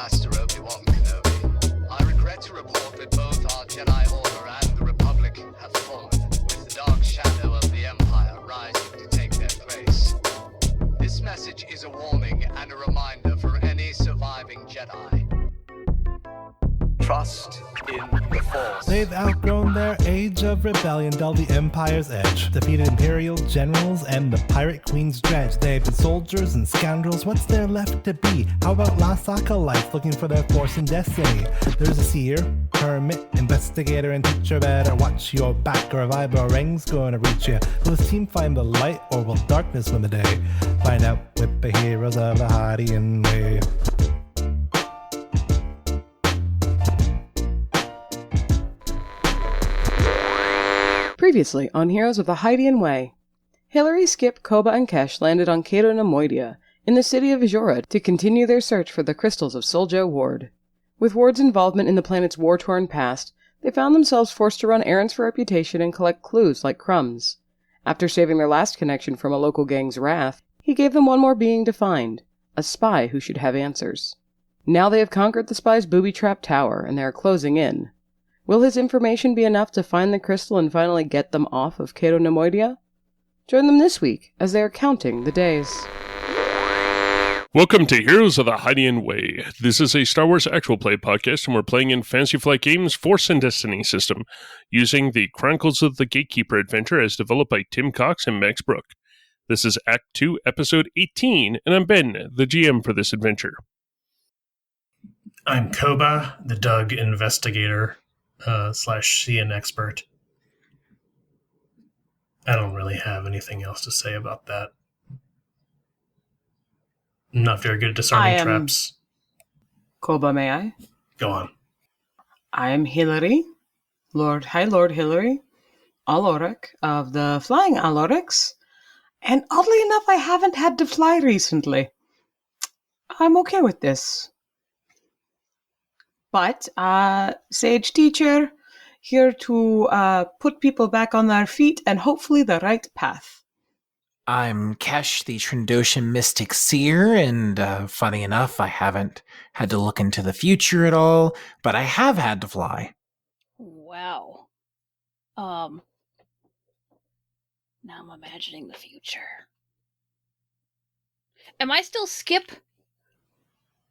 Master Obi-Wan Kenobi. I regret to report that both our Jedi Order and the Republic have fallen, with the dark shadow of the Empire rising to take their place. This message is a warning and a reminder for any surviving Jedi. Trust in the Force. They've outgrown their age of rebellion, dulled the Empire's edge, defeated Imperial generals and the Pirate Queen's dredge. They've been soldiers and scoundrels, what's there left to be? How about lost acolytes looking for their force and destiny? There's a seer, hermit, investigator, and teacher. Better watch your back or a vibe or ring's gonna reach you. Will this team find the light or will darkness win the day? Find out with the heroes of the Hydian Way. Previously on Heroes of the Hydian Way, Hillary, Skip, Koba, and Kesh landed on Cato Nemoidia in the city of Ajora to continue their search for the crystals of Soljo Ward. With Ward's involvement in the planet's war-torn past, they found themselves forced to run errands for reputation and collect clues like crumbs. After saving their last connection from a local gang's wrath, he gave them one more being to find, a spy who should have answers. Now they have conquered the spy's booby-trapped tower, and they are closing in. Will his information be enough to find the crystal and finally get them off of Cato Nemoidia? Join them this week as they are counting the days. Welcome to Heroes of the Hydian Way. This is a Star Wars actual play podcast, and we're playing in Fantasy Flight Games' Force and Destiny system, using the Chronicles of the Gatekeeper adventure as developed by Tim Cox and Max Brook. This is Act 2, Episode 18, and I'm Ben, the GM for this adventure. I'm Koba, the Doug investigator. /CN expert. I don't really have anything else to say about that. I'm not very good at disarming traps. Koba, may I? Go on. I am Hillary, High Lord Hillary, Aloric of the Flying Alorics, and oddly enough, I haven't had to fly recently. I'm okay with this. But, sage teacher, here to put people back on their feet and hopefully the right path. I'm Kesh, the Trandoshan Mystic Seer, and funny enough, I haven't had to look into the future at all, but I have had to fly. Wow. Now I'm imagining the future. Am I still Skip,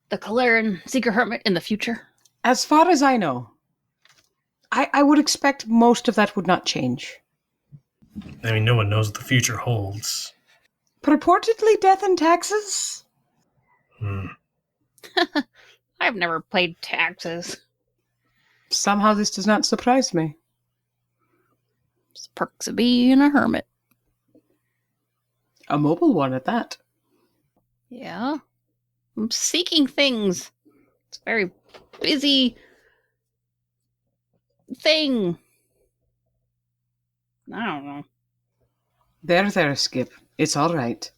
the Kalaran Seeker Hermit in the future? As far as I know, I would expect most of that would not change. I mean, no one knows what the future holds. Purportedly death and taxes? I've never played taxes. Somehow this does not surprise me. It's the perks of being a hermit. A mobile one at that. Yeah. I'm seeking things. It's a very busy thing. I don't know. There, Skip. It's all right.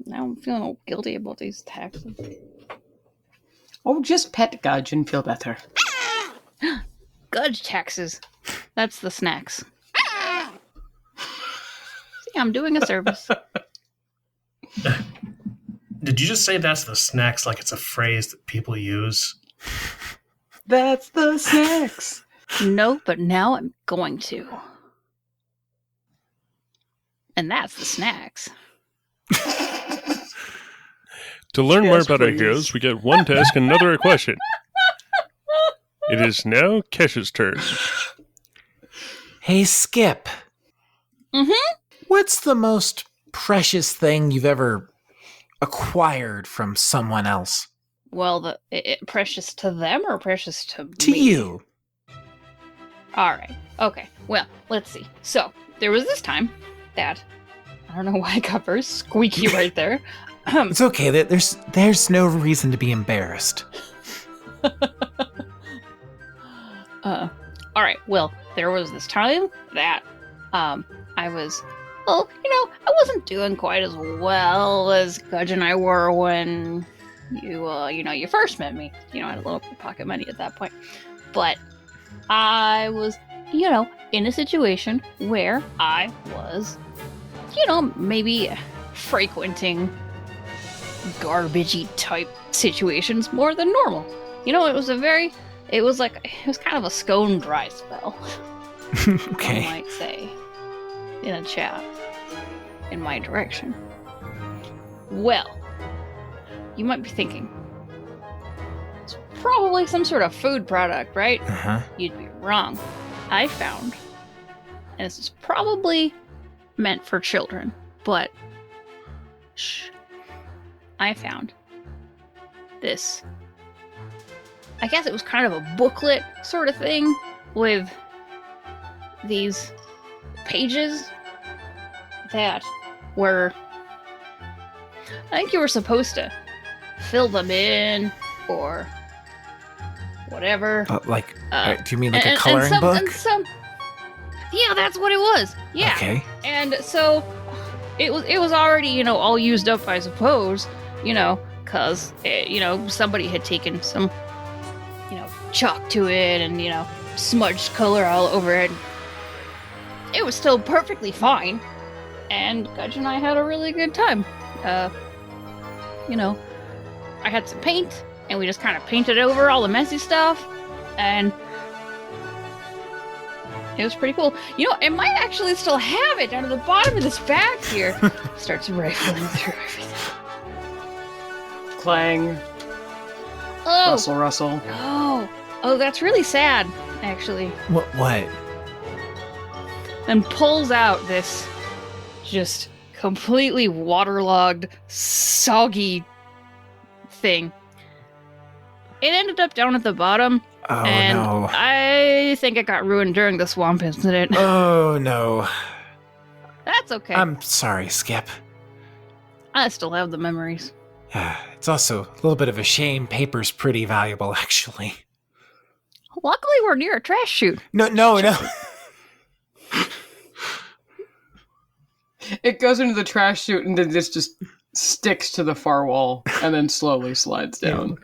Now I'm feeling all guilty about these taxes. Oh, just pet Gudge and feel better. Gudge taxes. That's the snacks. See, I'm doing a service. Did you just say that's the snacks like it's a phrase that people use? That's the snacks. No, but now I'm going to. And that's the snacks. To learn more about our heroes, we get one task and another a question. It is now Kesh's turn. Hey, Skip. Mm-hmm. What's the most precious thing you've ever acquired from someone else? Well, precious to them or precious to me? To you. All right. Okay. Well, let's see. So, there was this time that... I don't know why I got very squeaky right there. It's okay. There's no reason to be embarrassed. All right. Well, there was this time that I was... Well, I wasn't doing quite as well as Gudge and I were when you first met me. I had a little pocket money at that point. But I was, in a situation where I was, maybe frequenting garbagey type situations more than normal. You know, it was kind of a scone dry spell. Okay. I might say, in a chat, in my direction. Well, you might be thinking, it's probably some sort of food product, right? Uh-huh. You'd be wrong. I found, and this is probably meant for children, but shh. I found this. I guess it was kind of a booklet sort of thing with these pages that were, I think you were supposed to fill them in or whatever. Do you mean like a coloring book? Yeah, that's what it was. Yeah. Okay. And so it was already, you know, all used up, I suppose, you know, because, you know, somebody had taken some, you know, chalk to it and, you know, smudged color all over it. It was still perfectly fine. And Gudge and I had a really good time. You know, I had some paint, and we just kind of painted over all the messy stuff, and it was pretty cool. You know, it might actually still have it down at the bottom of this bag here. Starts rifling through everything. Clang. Oh. Rustle. Oh, that's really sad, actually. What? And pulls out this just completely waterlogged, soggy thing. It ended up down at the bottom. Oh, and no. I think it got ruined during the swamp incident. Oh, no. That's okay. I'm sorry, Skip. I still have the memories. It's also a little bit of a shame. Paper's pretty valuable, actually. Luckily, we're near a trash chute. No. It goes into the trash chute and then this just sticks to the far wall and then slowly slides down.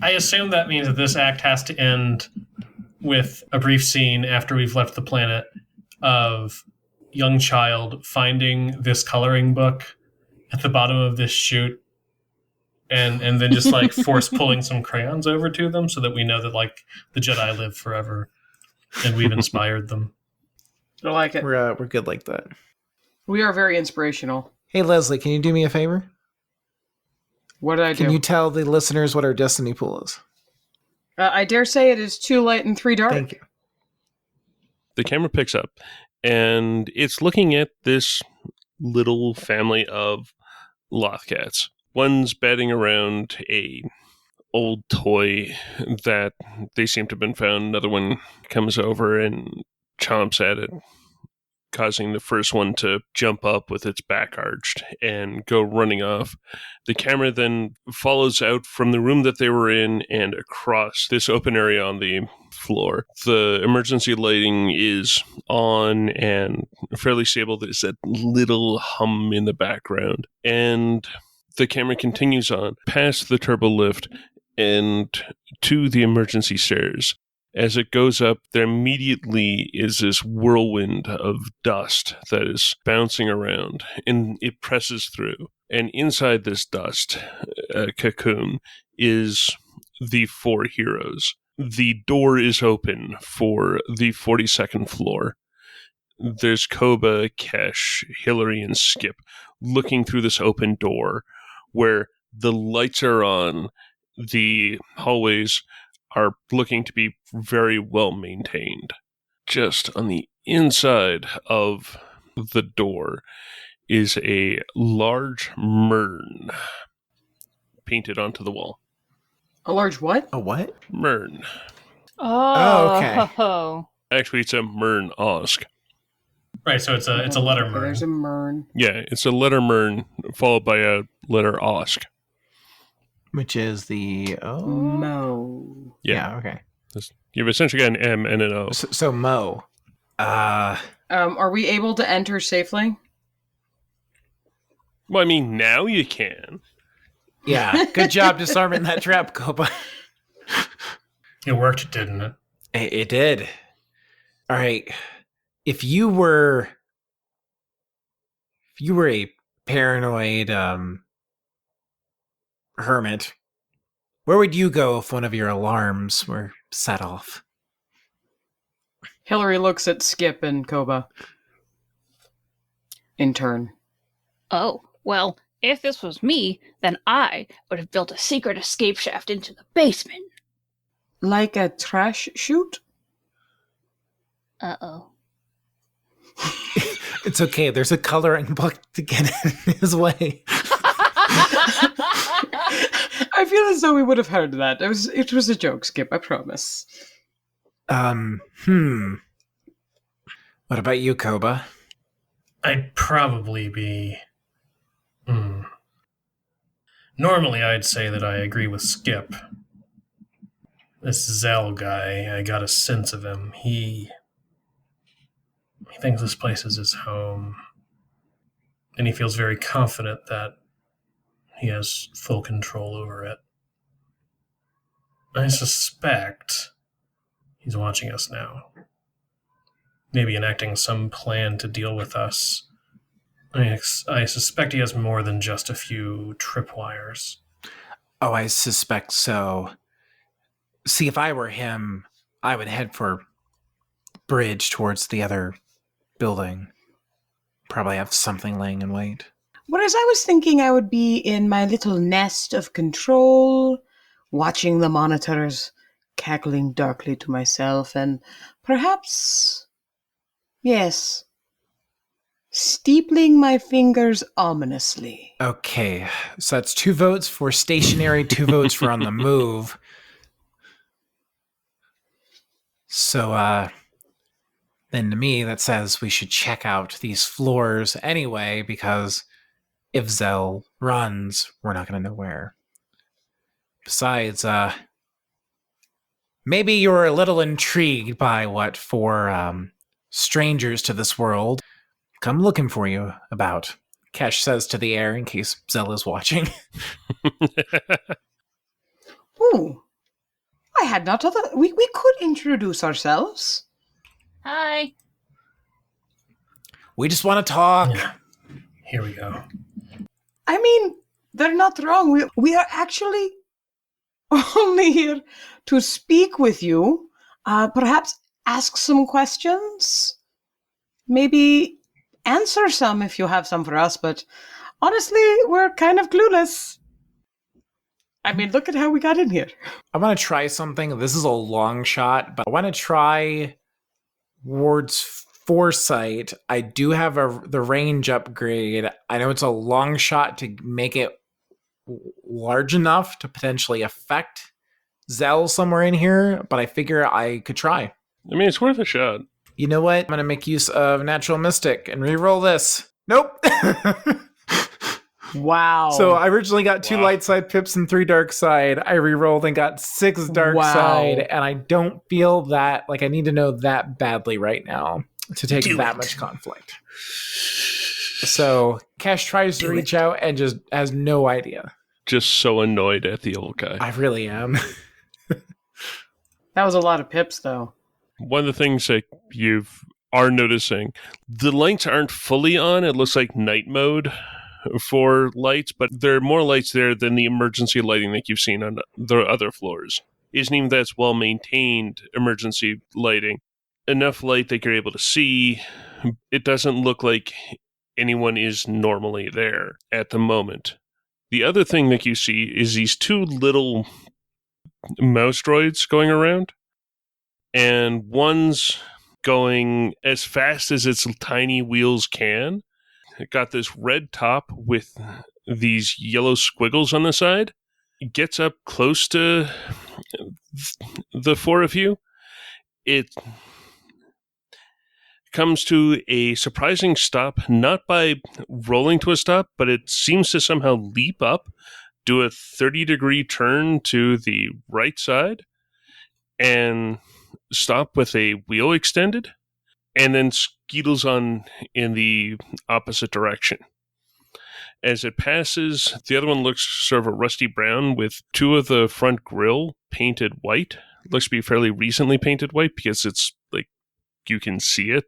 I assume that means that this act has to end with a brief scene after we've left the planet of young child finding this coloring book at the bottom of this chute and then just like force pulling some crayons over to them so that we know that like the Jedi live forever and we've inspired them. I like it. We're good like that. We are very inspirational. Hey, Leslie, can you do me a favor? What did I do? Can you tell the listeners what our destiny pool is? I dare say it is 2 light and 3 dark. Thank you. The camera picks up, and it's looking at this little family of Lothcats. One's batting around a old toy that they seem to have been found. Another one comes over and chomps at it, causing the first one to jump up with its back arched and go running off. The camera then follows out from the room that they were in and across this open area on the floor. The emergency lighting is on and fairly stable. There's that little hum in the background. And the camera continues on past the turbo lift and to the emergency stairs. As it goes up, there immediately is this whirlwind of dust that is bouncing around, and it presses through. And inside this dust cocoon is the 4 heroes. The door is open for the 42nd floor. There's Koba, Kesh, Hillary, and Skip looking through this open door where the lights are on, the hallways are looking to be very well maintained. Just on the inside of the door is a large Mern painted onto the wall. A large what? A what? Mern. Oh, okay. Oh. Actually, it's a Mern Osk. Right, so it's a letter Okay, Mern. there's a Mern. Yeah, it's a letter Mern followed by a letter Osk. Which is the O? Mo. Yeah, okay. You've essentially got an M and an O. So Mo. Are we able to enter safely? Well, I mean, now you can. Yeah, good job disarming that trap, Koba. It worked, didn't it? It did. All right. If you were a paranoid hermit, where would you go if one of your alarms were set off? Hillary looks at Skip and Koba. In turn. Oh, well, if this was me, then I would have built a secret escape shaft into the basement. Like a trash chute? Uh-oh. It's okay, there's a coloring book to get in his way. I feel as though we would have heard that. It was a joke, Skip, I promise. What about you, Koba? I'd probably be... Normally, I'd say that I agree with Skip. This Zell guy, I got a sense of him. He thinks this place is his home. And he feels very confident that he has full control over it. I suspect he's watching us now. Maybe enacting some plan to deal with us. I suspect he has more than just a few tripwires. Oh, I suspect so. See, if I were him, I would head for bridge towards the other building. Probably have something laying in wait. Whereas I was thinking I would be in my little nest of control, watching the monitors, cackling darkly to myself, and perhaps, yes, steepling my fingers ominously. Okay, so that's 2 votes for stationary, 2 votes for on the move. So, then to me, that says we should check out these floors anyway, because if Zell runs, we're not going to know where. Besides, maybe you're a little intrigued by what 4 strangers to this world come looking for you about. Kesh says to the air in case Zell is watching. Ooh, I had not thought that. We could introduce ourselves. Hi. We just want to talk. Yeah. Here we go. I mean, they're not wrong. We are actually only here to speak with you. Perhaps ask some questions. Maybe answer some if you have some for us. But honestly, we're kind of clueless. I mean, look at how we got in here. I want to try something. This is a long shot, but I want to try Ward's foresight. I do have the range upgrade. I know it's a long shot to make it large enough to potentially affect Zell somewhere in here, but I figure I could try. I mean, it's worth a shot. You know what? I'm going to make use of Natural Mystic and re-roll this. Nope. Wow. So I originally got 2 light side pips and 3 dark side. I re-rolled and got 6 dark side, and I don't feel that like I need to know that badly right now to take that much conflict. So Cash tries to reach out and just has no idea. Just so annoyed at the old guy. I really am. That was a lot of pips, though. One of the things that you are noticing, the lights aren't fully on. It looks like night mode for lights, but there are more lights there than the emergency lighting that you've seen on the other floors. Isn't even that's well-maintained emergency lighting. Enough light that you're able to see. It doesn't look like anyone is normally there at the moment. The other thing that you see is these 2 little mouse droids going around, and one's going as fast as its tiny wheels can. It got this red top with these yellow squiggles on the side. It gets up close to the 4 of you. It comes to a surprising stop, not by rolling to a stop, but it seems to somehow leap up, do a 30-degree turn to the right side, and stop with a wheel extended, and then skeetles on in the opposite direction. As it passes, the other one looks sort of a rusty brown with 2 of the front grille painted white. It looks to be fairly recently painted white because it's like you can see it,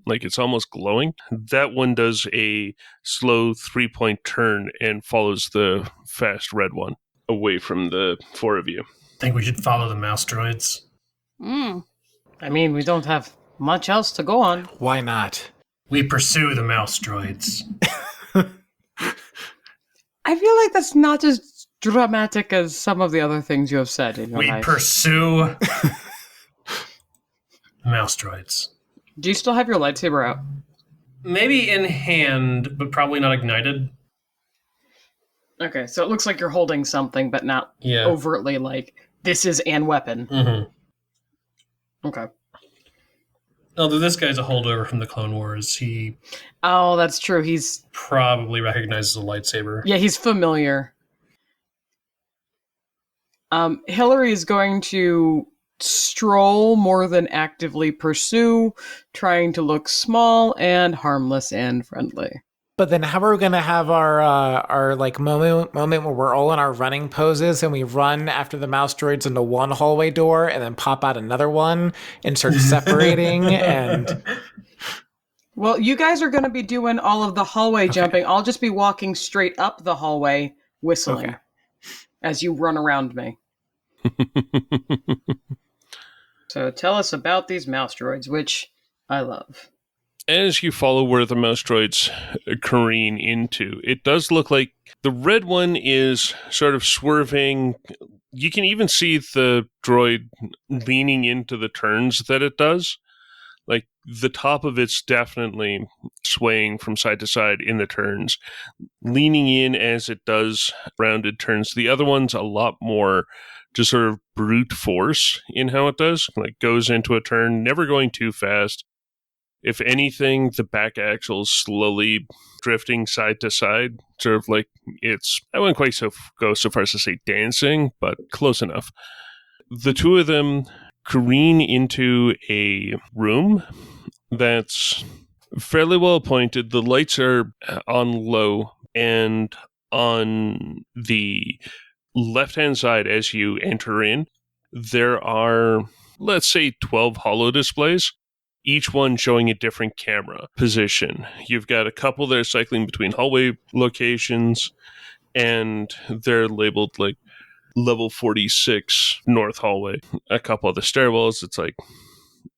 like it's almost glowing. That one does a slow 3-point turn and follows the fast red one away from the four of you. I think we should follow the mouse droids. I mean, we don't have much else to go on. Why not? We pursue the mouse droids. I feel like that's not as dramatic as some of the other things you have said in your We life. pursue mouse droids. Do you still have your lightsaber out? Maybe in hand, but probably not ignited. Okay, so it looks like you're holding something, but not Yeah. overtly like, this is an weapon. Mm-hmm. Okay. Although this guy's a holdover from the Clone Wars, he Oh, that's true. He's probably recognizes a lightsaber. Yeah, he's familiar. Hillary is going to stroll more than actively pursue, trying to look small and harmless and friendly. But then how are we going to have our like moment where we're all in our running poses and we run after the mouse droids into one hallway door and then pop out another one and start separating and... Well, you guys are going to be doing all of the hallway jumping. I'll just be walking straight up the hallway, whistling, as you run around me. So tell us about these mouse droids, which I love. As you follow where the mouse droids careen into, it does look like the red one is sort of swerving. You can even see the droid leaning into the turns that it does. Like, the top of it's definitely swaying from side to side in the turns, leaning in as it does rounded turns. The other one's a lot more just sort of brute force in how it does. Like, goes into a turn, never going too fast. If anything, the back axle's slowly drifting side to side, sort of like it's, I wouldn't quite go so far as to say dancing, but close enough. The two of them careen into a room that's fairly well appointed. The lights are on low, and on the left-hand side as you enter in, there are, let's say, 12 holo displays, each one showing a different camera position. You've got a couple that are cycling between hallway locations, and they're labeled like level 46 north hallway. A couple of the stairwells, it's like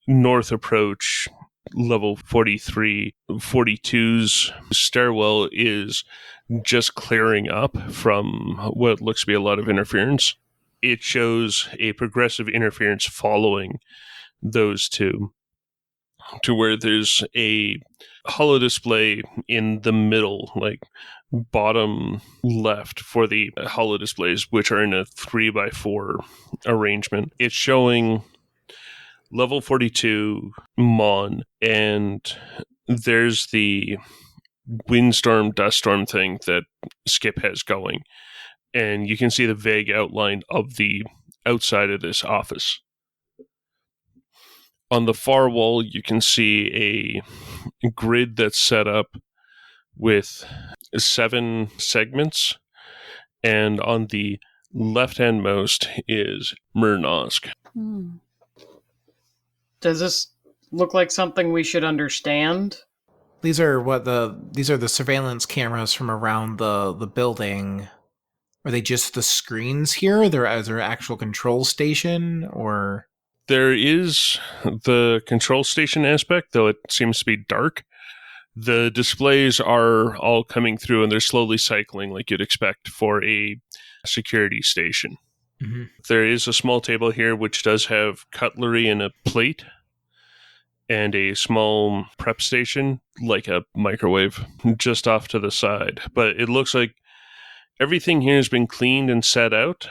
north approach, level 43. 42's stairwell is just clearing up from what looks to be a lot of interference. It shows a progressive interference following those two, to where there's a holo display in the middle, like bottom left for the holo displays, which are in a 3x4 arrangement. It's showing level 42 Mon, and there's the windstorm, dust storm thing that Skip has going. And you can see the vague outline of the outside of this office. On the far wall, you can see a grid that's set up with 7 segments, and on the left-hand most is Murnosk. Does this look like something we should understand? These are the surveillance cameras from around the building. Are they just the screens here? Is there actual control station, or? There is the control station aspect, though it seems to be dark. The displays are all coming through, and they're slowly cycling like you'd expect for a security station. Mm-hmm. There is a small table here which does have cutlery and a plate, and a small prep station, like a microwave, just off to the side. But it looks like everything here has been cleaned and set out,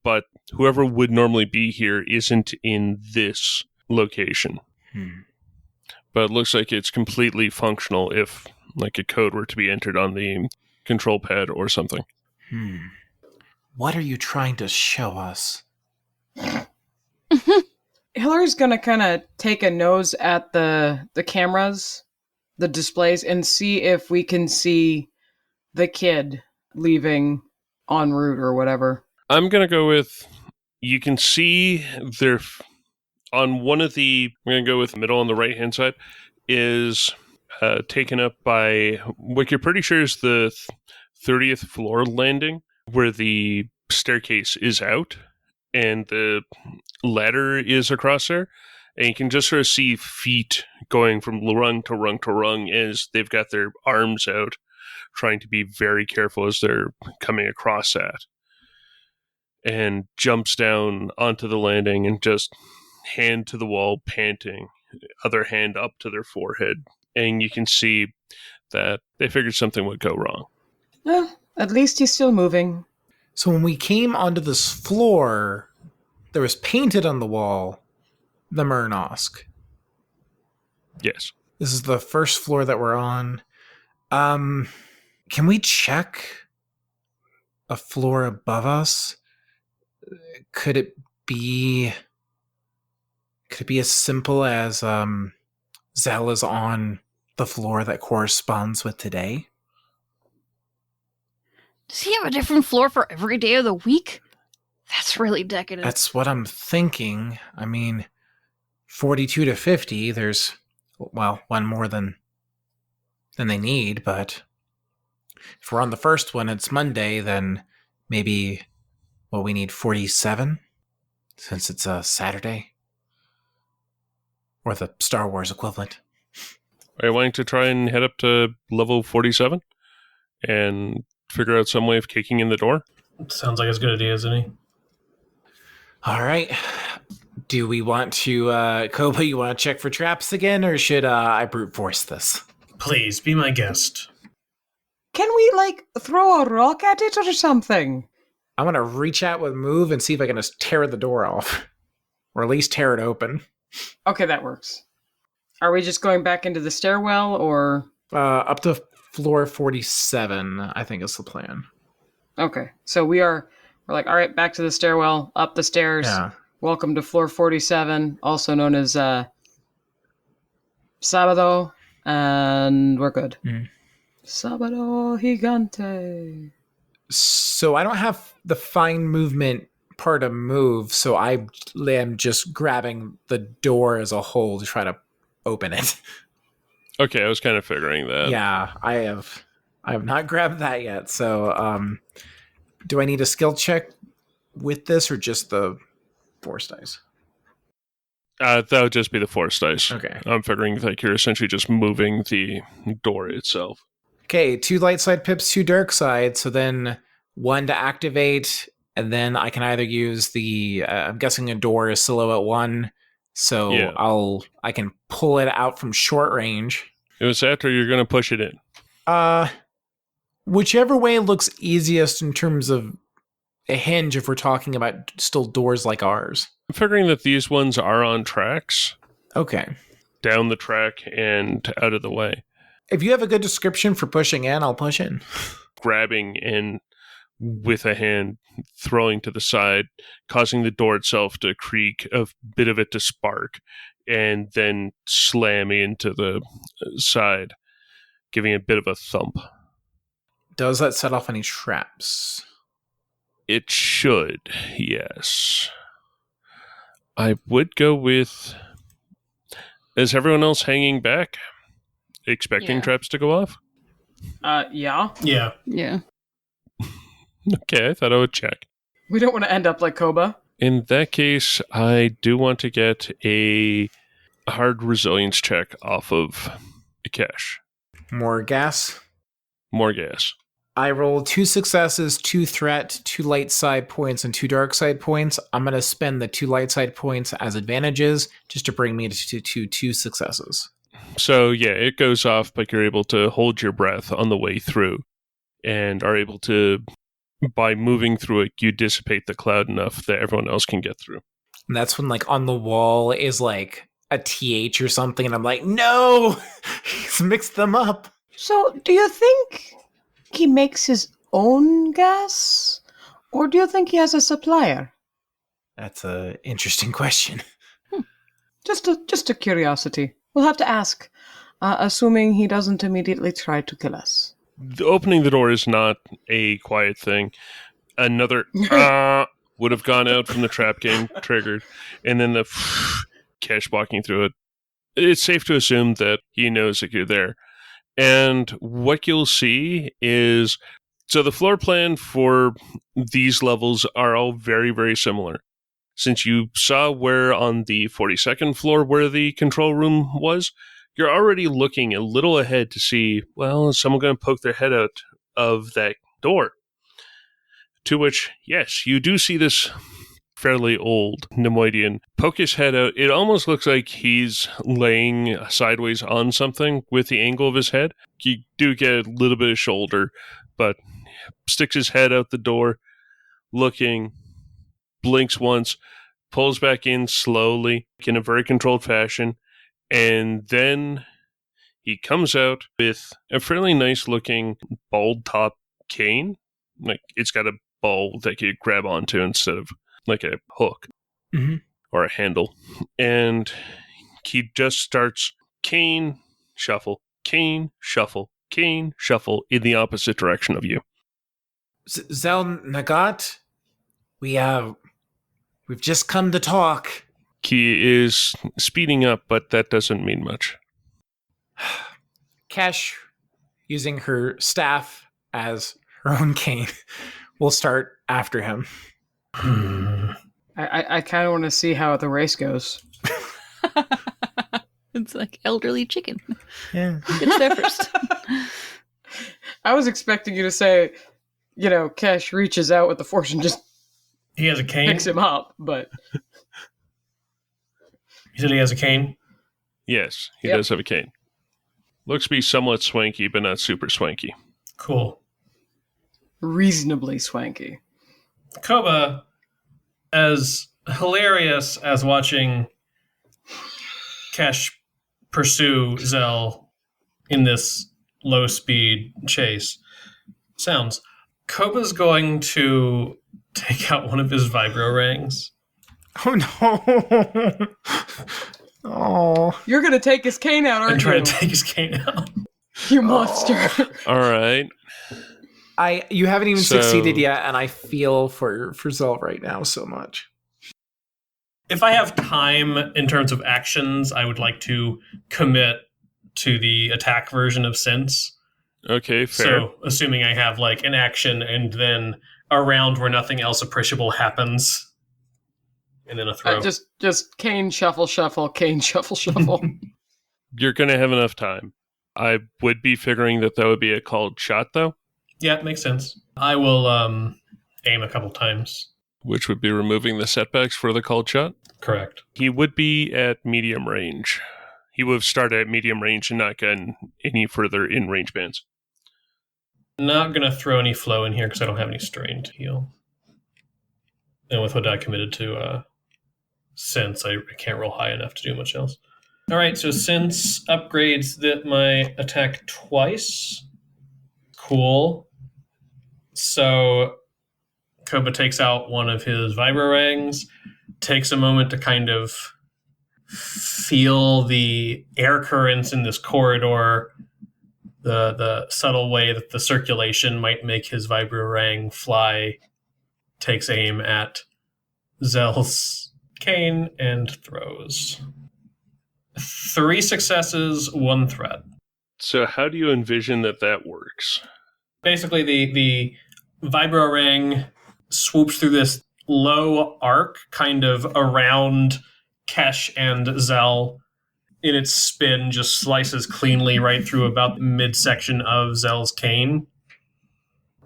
but whoever would normally be here isn't in this location. But it looks like it's completely functional if, like, a code were to be entered on the control pad or something. What are you trying to show us? Hillary's gonna kind of take a nose at the cameras, the displays, and see if we can see the kid leaving en route or whatever. I'm going to go with, you can see their on one of the, I'm going to go with the middle on the right-hand side, is taken up by what you're pretty sure is the 30th floor landing, where the staircase is out and the ladder is across there. And you can just sort of see feet going from rung to rung to rung as they've got their arms out, trying to be very careful as they're coming across that. And jumps down onto the landing and just hand to the wall, panting, other hand up to their forehead. And you can see that they figured something would go wrong. Well, at least he's still moving. So when we came onto this floor, there was painted on the wall the Murnosk. Yes. This is the first floor that we're on. Can we check a floor above us? Could it be as simple as Zell is on the floor that corresponds with today? Does he have a different floor for every day of the week? That's really decadent. That's what I'm thinking. I mean, 42 to 50, there's, well, one more than they need, but if we're on the first one, it's Monday, then maybe, well, we need 47, since it's a Saturday. Or the Star Wars equivalent. Are you wanting to try and head up to level 47 and figure out some way of kicking in the door? Sounds like as good an idea as any. All right. Do we want to, Koba, you want to check for traps again, or should I brute force this? Please, be my guest. Can we, throw a rock at it or something? I want to reach out with move and see if I can just tear the door off. Or at least tear it open. Okay, that works. Are we just going back into the stairwell, or...? Up to floor 47, I think is the plan. Okay, so we're like, all right, back to the stairwell, up the stairs. Yeah. Welcome to floor 47, also known as Sábado, and we're good. Sábado Gigante. So I don't have the fine movement part of move, so I am just grabbing the door as a whole to try to open it. Okay, I was kind of figuring that. Yeah, I have not grabbed that yet. So do I need a skill check with this or just the force dice? That would just be the force dice. Okay. I'm figuring like you're essentially just moving the door itself. Okay, 2 light side pips, 2 dark side. So then 1 to activate, and then I can either use the. I'm guessing a door is silhouette 1, so Yeah. I can pull it out from short range. It was after you're going to push it in. Whichever way looks easiest in terms of a hinge, if we're talking about still doors like ours. I'm figuring that these ones are on tracks, Okay. down the track and out of the way. If you have a good description for pushing in, I'll push in. Grabbing and with a hand throwing to the side, causing the door itself to creak, a bit of it to spark, and then slamming into the side, giving a bit of a thump. Does that set off any traps? It should, yes. I would go with... Is everyone else hanging back? Expecting Yeah. traps to go off? Yeah. Yeah. Yeah. Okay, I thought I would check. We don't want to end up like Koba. In that case, I do want to get a hard resilience check off of Ikesh. More gas? More gas. I rolled 2 successes, 2 threat, 2 light side points, and 2 dark side points. I'm going to spend the 2 light side points as advantages just to bring me to 2 successes. So, yeah, it goes off, but you're able to hold your breath on the way through and are able to, by moving through it, you dissipate the cloud enough that everyone else can get through. And that's when, on the wall is, a TH or something, and I'm like, no! He's mixed them up! So, do you think he makes his own gas? Or do you think he has a supplier? That's an interesting question. Just a curiosity. We'll have to ask, assuming he doesn't immediately try to kill us. Opening the door is not a quiet thing. Another would have gone out from the trap game triggered, and then the Kesh walking through it, it's safe to assume that he knows that you're there. And what you'll see is, so the floor plan for these levels are all very, very similar. Since you saw where on the 42nd floor where the control room was, you're already looking a little ahead to see, well, is someone going to poke their head out of that door? To which, yes, you do see this fairly old Nemoidian poke his head out. It almost looks like he's laying sideways on something with the angle of his head. You do get a little bit of shoulder, but sticks his head out the door, looking, blinks once, pulls back in slowly in a very controlled fashion, and then he comes out with a fairly nice looking bald top cane. Like, it's got a ball that you grab onto instead of like a hook or a handle. And he just starts cane, shuffle, cane, shuffle, cane, shuffle in the opposite direction of you. Zel Nagat, we've just come to talk. He is speeding up, but that doesn't mean much. Kesh, using her staff as her own cane, will start after him. I kind of want to see how the race goes. It's like elderly chicken. Yeah. It's there first. I was expecting you to say, Kesh reaches out with the force and just He has a cane? picks him up, but You said he has a cane? Yes, he Yep. does have a cane. Looks to be somewhat swanky, but not super swanky. Cool. reasonably swanky. Koba, as hilarious as watching Kesh pursue Zell in this low-speed chase sounds, Koba's going to take out one of his vibro rings. Oh no! Oh, You're gonna take his cane out, And aren't try you? to take his cane out. You monster. All right. you haven't even So- succeeded yet, and I feel for Zell right now so much. If I have time in terms of actions, I would like to commit to the attack version of Sense. Okay, fair. So, assuming I have like an action and then a round where nothing else appreciable happens, and then a throw. Just cane shuffle shuffle, cane shuffle shuffle. You're going to have enough time. I would be figuring that would be a called shot, though, Yeah, it makes sense. I will aim a couple times. which would be removing the setbacks for the called shot. Correct. He would be at medium range. He would have started at medium range and not gotten any further in range bands. Not going to throw any flow in here because I don't have any strain to heal. And with what I committed to Sense, I can't roll high enough to do much else. All right, so Sense upgrades my attack twice. Cool. So Koba takes out one of his vibro rings, takes a moment to kind of feel the air currents in this corridor, the subtle way that the circulation might make his vibro ring fly, takes aim at Zell's cane and throws. 3 successes, 1 threat. So how do you envision that works? Basically, the vibro ring swoops through this low arc kind of around Kesh and Zell. In its spin, just slices cleanly right through about the midsection of Zell's cane.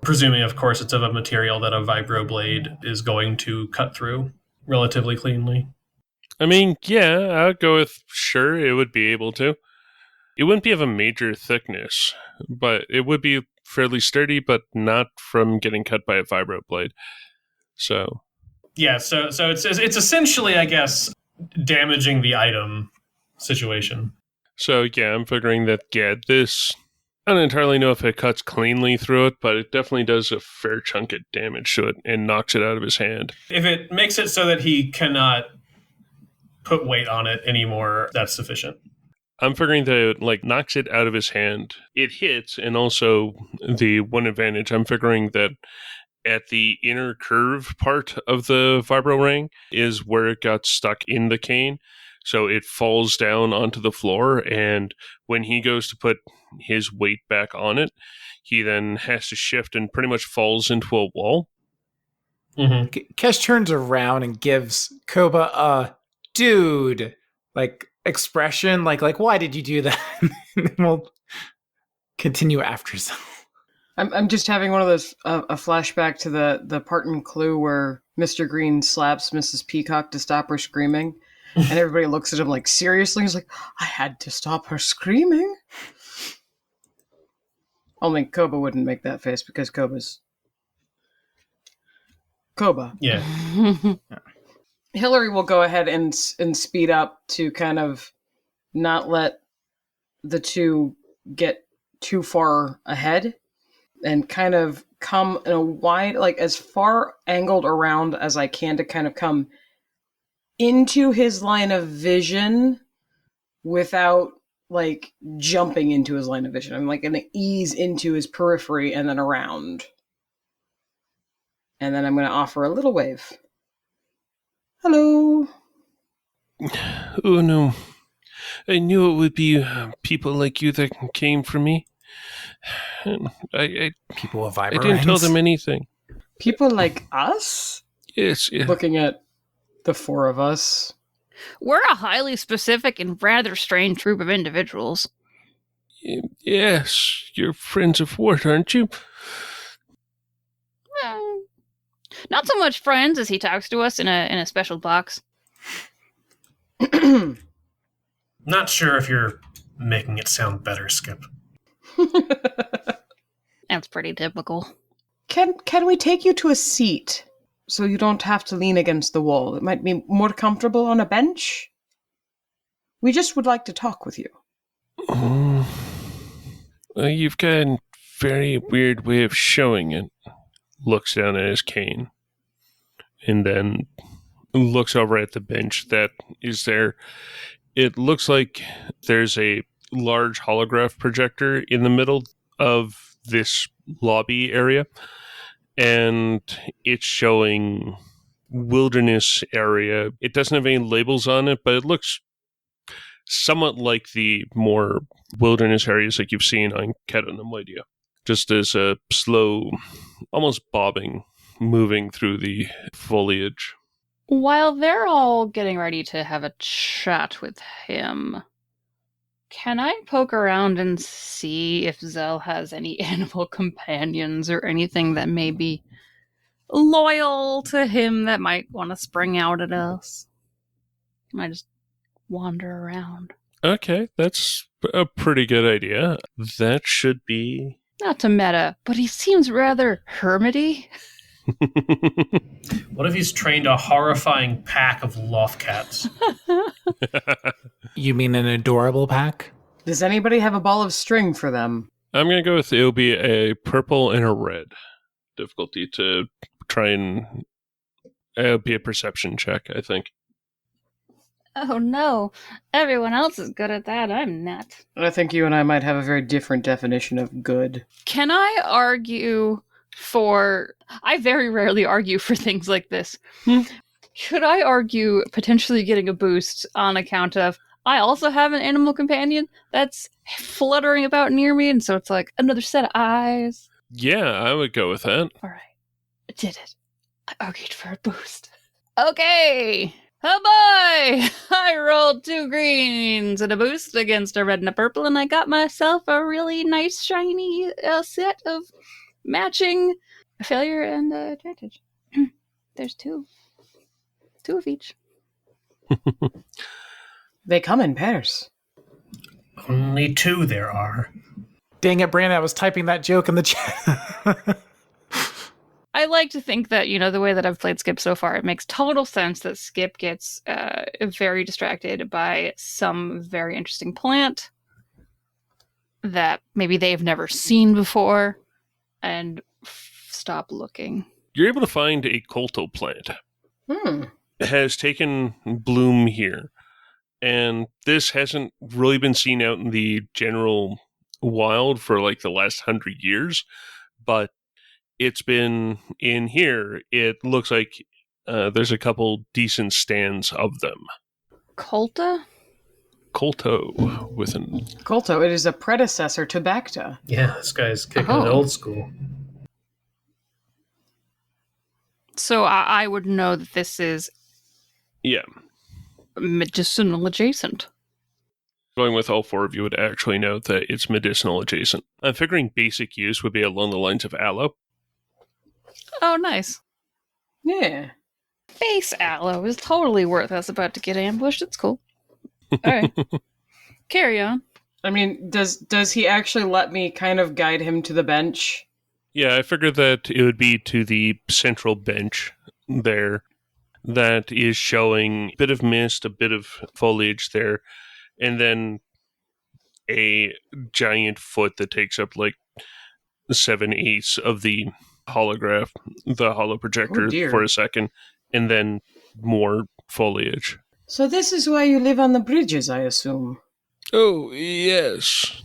Presuming, of course, it's of a material that a vibro blade is going to cut through relatively cleanly. I mean, yeah, I'd go with sure, it would be able to. It wouldn't be of a major thickness, but it would be fairly sturdy, but not from getting cut by a vibro blade. So, Yeah, so it's essentially, I guess, damaging the item situation. yeah, I'm figuring that, this, I don't entirely know if it cuts cleanly through it, but it definitely does a fair chunk of damage to it and knocks it out of his hand. If it makes it so that he cannot put weight on it anymore, that's sufficient. I'm figuring that it knocks it out of his hand. It hits, and also the one advantage, I'm figuring that at the inner curve part of the vibro ring is where it got stuck in the cane. So it falls down onto the floor, and when he goes to put his weight back on it, he then has to shift and pretty much falls into a wall. Mm-hmm. Kesh turns around and gives Koba a dude expression, like why did you do that? And we'll continue after some. I'm just having one of those a flashback to the part in Clue where Mr. Green slaps Mrs. Peacock to stop her screaming, and everybody looks at him like, seriously? He's like, I had to stop her screaming. Only Koba wouldn't make that face because Koba's Koba. Yeah. Hillary will go ahead and speed up to kind of not let the two get too far ahead, and kind of come in a wide, like as far angled around as I can to kind of come into his line of vision without like jumping into his line of vision. I'm like going to ease into his periphery and then around. And then I'm going to offer a little wave. Hello. Oh no. I knew it would be people like you that came for me. I People with I vibrant didn't tell them anything. People like us? Yes, yeah. Looking at the four of us. We're a highly specific and rather strange group of individuals. Yes, you're friends of Ward, aren't you? Not so much friends as he talks to us in a special box. Not sure if you're making it sound better, Skip. That's pretty typical. Can we take you to a seat so you don't have to lean against the wall? It might be more comfortable on a bench. We just would like to talk with you. You've got a very weird way of showing it. Looks down at his cane. And then looks over at the bench that is there. It looks like there's a large holograph projector in the middle of this lobby area, and it's showing wilderness area. It doesn't have any labels on it, but it looks somewhat like the more wilderness areas like you've seen on Chronicles. Just as a slow, almost bobbing, moving through the foliage. While they're all getting ready to have a chat with him, can I poke around and see if Zell has any animal companions or anything that may be loyal to him that might want to spring out at us? I just wander around. Okay, that's a pretty good idea. That should be... Not to meta, but he seems rather hermity. What if he's trained a horrifying pack of loft cats? You mean an adorable pack? Does anybody have a ball of string for them? I'm going to go with it'll be a purple and a red difficulty to try and... It'll be a perception check, I think. Oh no, everyone else is good at that, I'm not. I think you and I might have a very different definition of good. Can I argue for... I very rarely argue for things like this. Could I argue potentially getting a boost on account of I also have an animal companion that's fluttering about near me, and so it's like another set of eyes? Yeah, I would go with that. Alright, I did it. I argued for a boost. Okay! Oh boy! I rolled 2 greens and a boost against a red and a purple, and I got myself a really nice shiny set of matching failure and advantage. There's 2. 2 of each. They come in pairs. Only 2 there are. Dang it, Brandon, I was typing that joke in the chat. I like to think that, the way that I've played Skip so far, it makes total sense that Skip gets very distracted by some very interesting plant that maybe they've never seen before and stop looking. You're able to find a colto plant. It has taken bloom here. And this hasn't really been seen out in the general wild for like the last 100 years, but it's been in here. It looks like there's a couple decent stands of them. Colta? Colto with an... Colto, it is a predecessor to Bacta. Yeah, this guy's kicking Oh. it old school. So I would know that this is Yeah. medicinal adjacent. Going with all four of you would actually know that it's medicinal adjacent. I'm figuring basic use would be along the lines of aloe. Oh, nice. Yeah. Base aloe is totally worth us about to get ambushed. It's cool. All right. Carry on. I mean, does he actually let me kind of guide him to the bench? Yeah, I figured that it would be to the central bench there that is showing a bit of mist, a bit of foliage there, and then a giant foot that takes up like 7/8 of the holograph, the holo projector Oh, dear. for a second, and then more foliage. So this is why you live on the bridges, I assume. Oh, yes.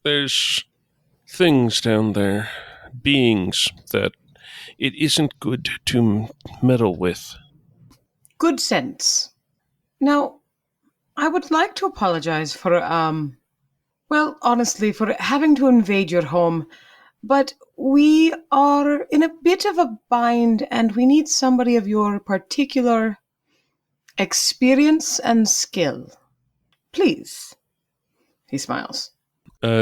There's things down there, beings that it isn't good to meddle with. Good sense. Now, I would like to apologize for, well, honestly, for having to invade your home, but we are in a bit of a bind and we need somebody of your particular experience and skill. Please. He smiles.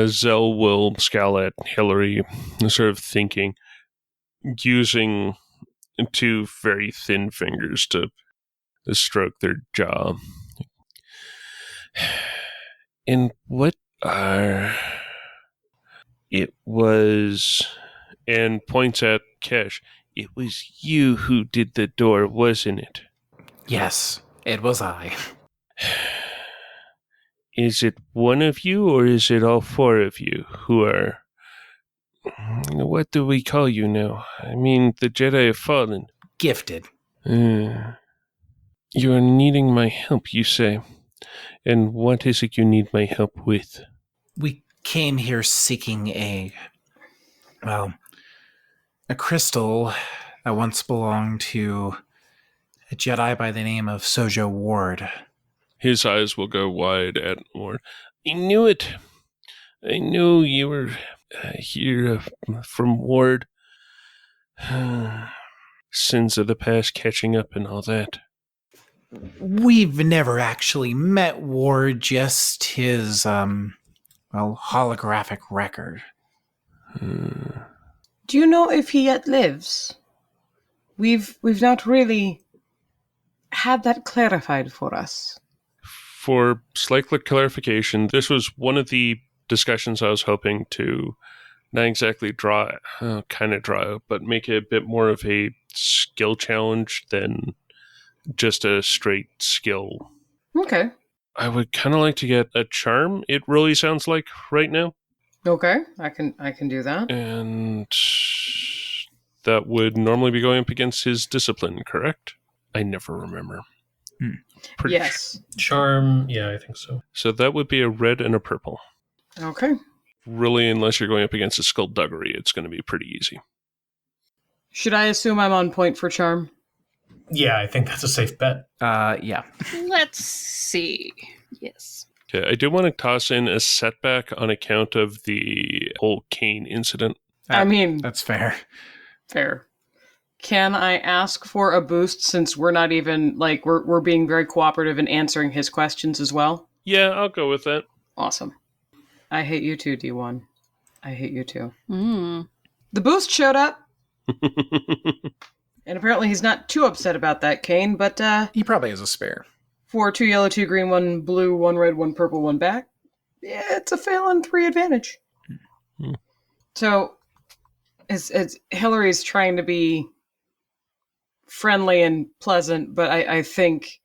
Zell will scowl at Hillary, sort of thinking, using two very thin fingers to stroke their jaw. And what are... It was... And points at Kesh. It was you who did the door, wasn't it? Yes, it was I. Is it one of you, or is it all four of you who are... What do we call you now? I mean, the Jedi have fallen. Gifted. You are needing my help, you say. And what is it you need my help with? We came here seeking a crystal that once belonged to a Jedi by the name of Sojo Ward. His eyes will go wide at Ward. I knew it. I knew you were here from Ward. Sins of the past catching up and all that. We've never actually met Ward, just his, holographic record. Do you know if he yet lives? We've not really had that clarified for us. For slight clarification, this was one of the discussions I was hoping to not exactly draw out, but make it a bit more of a skill challenge than just a straight skill. Okay. I would kind of like to get a charm, it really sounds like right now. Okay, I can do that. And that would normally be going up against his discipline, correct? I never remember. Pretty Yes. Charm, yeah, I think so. So that would be a red and a purple. Okay. Really, unless you're going up against a skullduggery, it's going to be pretty easy. Should I assume I'm on point for charm? Yeah, I think that's a safe bet. Yeah. Let's see. Yes. Okay, I do want to toss in a setback on account of the whole Kane incident. I mean, That's fair. fair. Can I ask for a boost since we're not even, like, we're being very cooperative in answering his questions as well? Yeah, I'll go with that. Awesome. I hate you too, D1. I hate you too. Mm. The boost showed up, and apparently he's not too upset about that, Kane, but He probably has a spare. for 2 yellow, 2 green, 1 blue, 1 red, 1 purple, 1 back, yeah, it's a fail and 3 advantage. So, it's Hillary's trying to be friendly and pleasant, but I think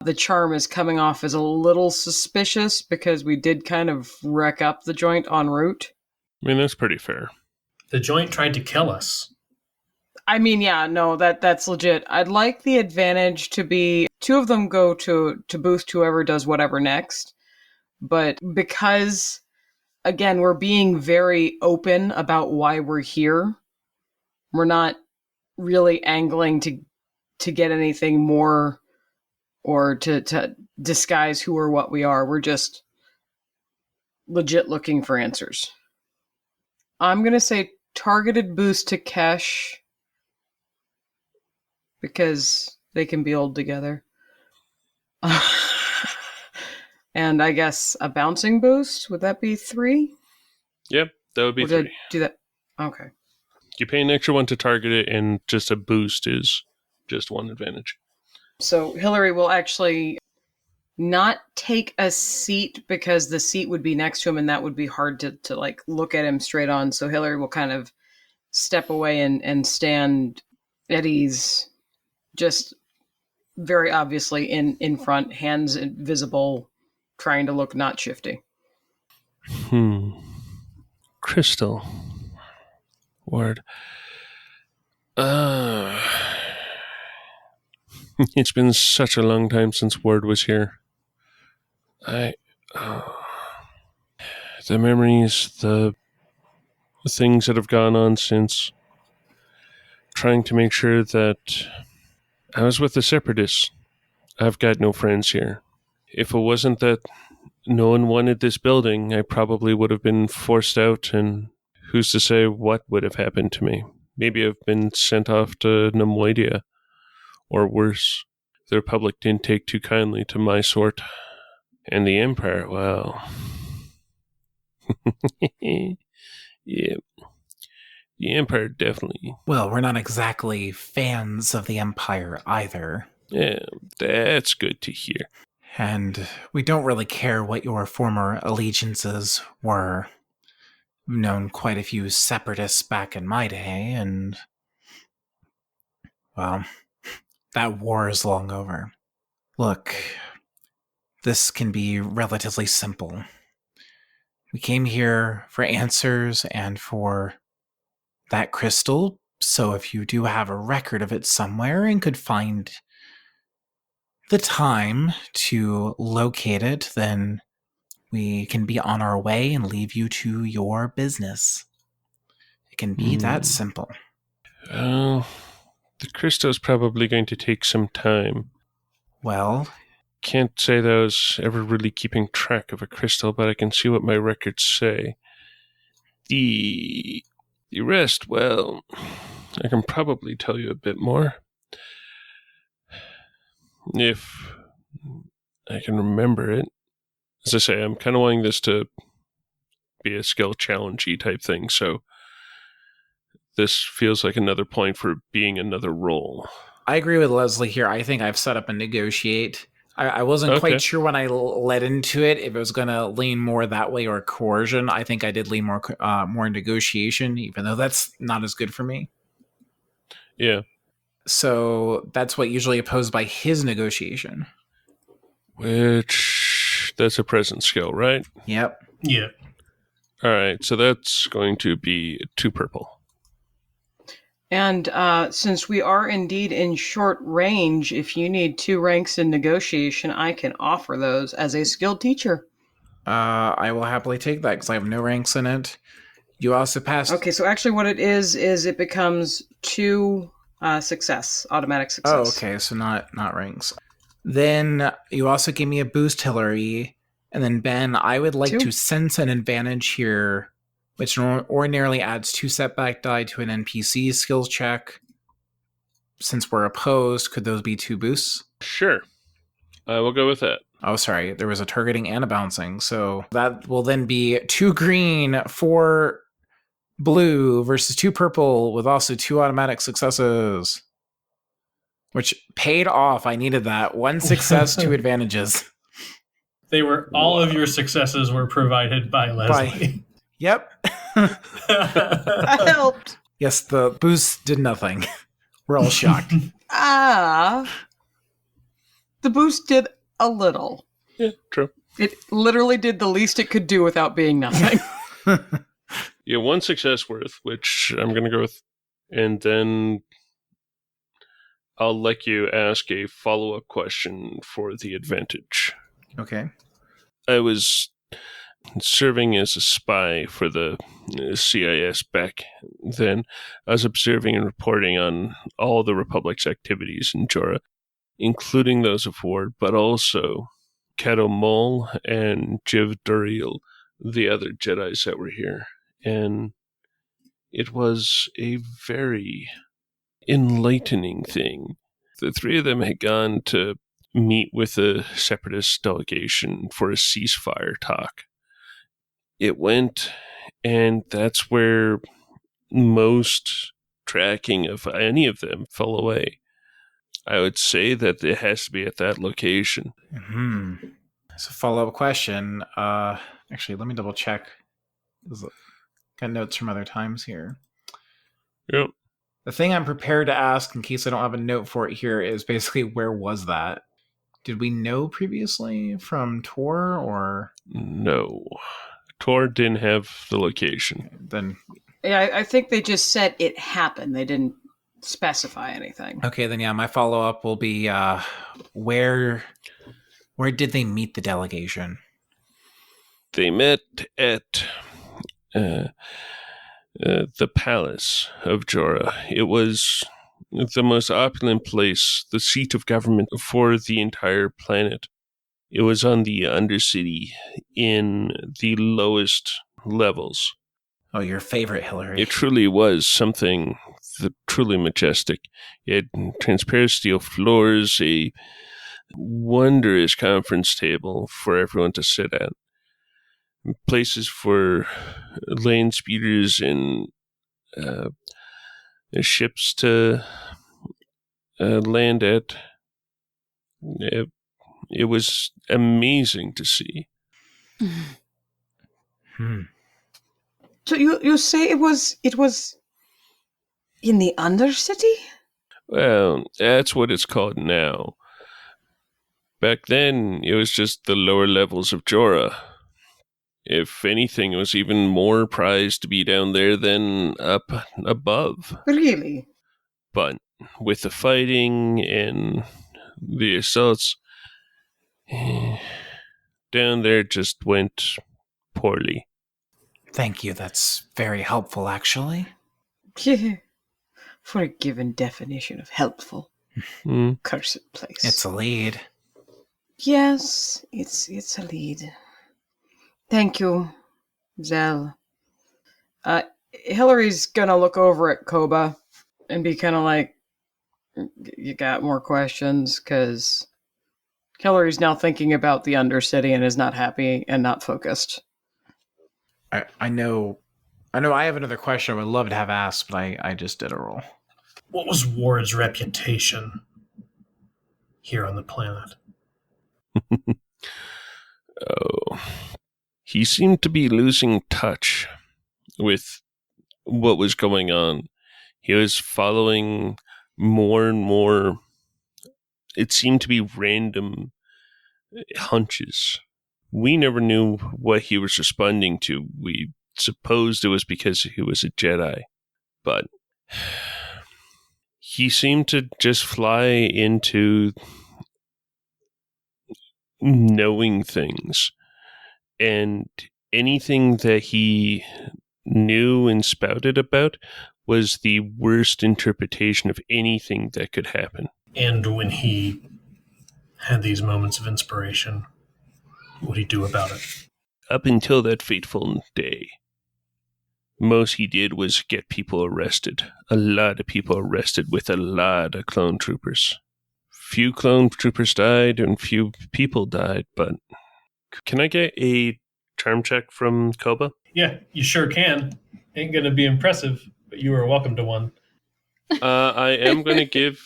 the charm is coming off as a little suspicious because we did kind of wreck up the joint en route. I mean, that's pretty fair. The joint tried to kill us. I mean, yeah, no, that's legit. I'd like the advantage to be 2 of them go to boost whoever does whatever next. But because, again, we're being very open about why we're here, we're not really angling to get anything more or to disguise who or what we are. We're just legit looking for answers. I'm going to say targeted boost to Kesh because they can be old together. And I guess a bouncing boost, would that be 3? Yep, that would be Or did 3. I do that? Okay. You pay an extra 1 to target it, and just a boost is just 1 advantage. So Hillary will actually not take a seat because the seat would be next to him and that would be hard to like look at him straight on. So Hillary will kind of step away and stand at ease, just very obviously in front, hands visible, trying to look not shifty. Crystal. Word. It's been such a long time since Ward was here. The memories, the things that have gone on since, trying to make sure that I was with the Separatists. I've got no friends here. If it wasn't that no one wanted this building, I probably would have been forced out, and who's to say what would have happened to me? Maybe I've been sent off to Nemoidia, or worse. The Republic didn't take too kindly to my sort. And the Empire, well... yeah. The Empire definitely... Well, we're not exactly fans of the Empire either. Yeah, that's good to hear. And we don't really care what your former allegiances were. We've known quite a few separatists back in my day, and... well, that war is long over. Look, this can be relatively simple. We came here for answers and for that crystal, so if you do have a record of it somewhere and could find the time to locate it, then we can be on our way and leave you to your business. It can be that simple. Well, the crystal's probably going to take some time. Well, Can't say that I was ever really keeping track of a crystal, but I can see what my records say. The rest, well, I can probably tell you a bit more. If I can remember it. As I say, I'm kind of wanting this to be a skill challenge-y type thing, so this feels like another point for being another roll. I agree with Leslie here. I think I've set up a negotiate. I wasn't quite sure when I led into it if it was going to lean more that way or coercion. I think I did lean more negotiation, even though that's not as good for me. Yeah. So that's what usually opposed by his negotiation. Which, that's a present skill, right? Yep. Yeah. All right, so that's going to be 2 purple. And since we are indeed in short range, if you need 2 ranks in negotiation, I can offer those as a skilled teacher. I will happily take that because I have no ranks in it. You also passed... Okay, so actually what it is it becomes 2 automatic success. Oh, okay, so not ranks. Then you also gave me a boost, Hillary. And then Ben, I would like 2. to sense an advantage here, which ordinarily adds 2 setback die to an NPC skills check. Since we're opposed, could those be 2 boosts? Sure. I will go with that. Oh, sorry. There was a targeting and a bouncing. So that will then be 2 green, 4 blue versus 2 purple with also 2 automatic successes. Which paid off. I needed that. 1 success, 2 advantages. They were all of your successes were provided by Leslie. Yep. I helped. Yes, the boost did nothing. We're all shocked. The boost did a little. Yeah, true. It literally did the least it could do without being nothing. Yeah, 1 success worth, which I'm going to go with. And then I'll let you ask a follow-up question for the advantage. Okay. I was serving as a spy for the CIS back then. I was observing and reporting on all the Republic's activities in Jorah. including those of Ward, but also Kato Mol and Jiv Duriel, the other Jedis that were here. And it was a very enlightening thing. The three of them had gone to meet with a separatist delegation for a ceasefire talk. It went, and that's where most tracking of any of them fell away. I would say that it has to be at that location. So follow-up question. Actually, let me double check. Got notes from other times here. Yep. The thing I'm prepared to ask, in case I don't have a note for it here, is basically, where was that? Did we know previously from Tor, or? No. Tor didn't have the location. Then. Yeah, I think they just said it happened. They didn't specify anything. Okay, then yeah, my follow-up will be, where did they meet the delegation? They met at the palace of Jorah. It was the most opulent place, the seat of government for the entire planet. It was on the Undercity in the lowest levels. Oh, your favorite, Hillary. It truly was something truly majestic. It had transparent steel floors, a wondrous conference table for everyone to sit at, places for land speeders and ships to land at. It was amazing to see. So you say it was in the Undercity? Well, that's what it's called now. Back then, it was just the lower levels of Jorah. If anything, it was even more prized to be down there than up above. Really? But with the fighting and the assaults, down there just went poorly. Thank you, that's very helpful, actually. For a given definition of helpful. Cursed place. It's a lead. Yes, it's a lead. Thank you, Zell. Hillary's gonna look over at Koba and be kind of like, you got more questions? Because Hillary's now thinking about the Undercity and is not happy and not focused. I know I have another question I would love to have asked, but I just did a roll. What was Ward's reputation here on the planet? Oh, he seemed to be losing touch with what was going on. He was following more and more, it seemed to be random hunches. We never knew what he was responding to. We supposed it was because he was a Jedi, but he seemed to just fly into knowing things, and anything that he knew and spouted about was the worst interpretation of anything that could happen. And when he had these moments of inspiration, what would he do about it? Up until that fateful day, most he did was get people arrested. A lot of people arrested with a lot of clone troopers. Few clone troopers died and few people died, but can I get a charm check from Koba? Yeah, you sure can. Ain't gonna be impressive, but you are welcome to one. I am going to give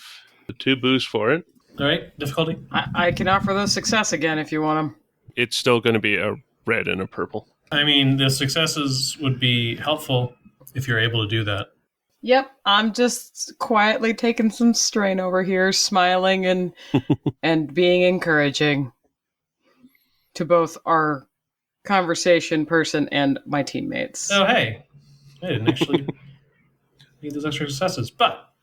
the 2 boosts for it. All right, difficulty? I can offer those success again if you want them. It's still going to be a red and a purple. I mean, the successes would be helpful if you're able to do that. Yep, I'm just quietly taking some strain over here, smiling and and being encouraging to both our conversation person and my teammates. Oh, hey. I didn't actually need those extra successes, but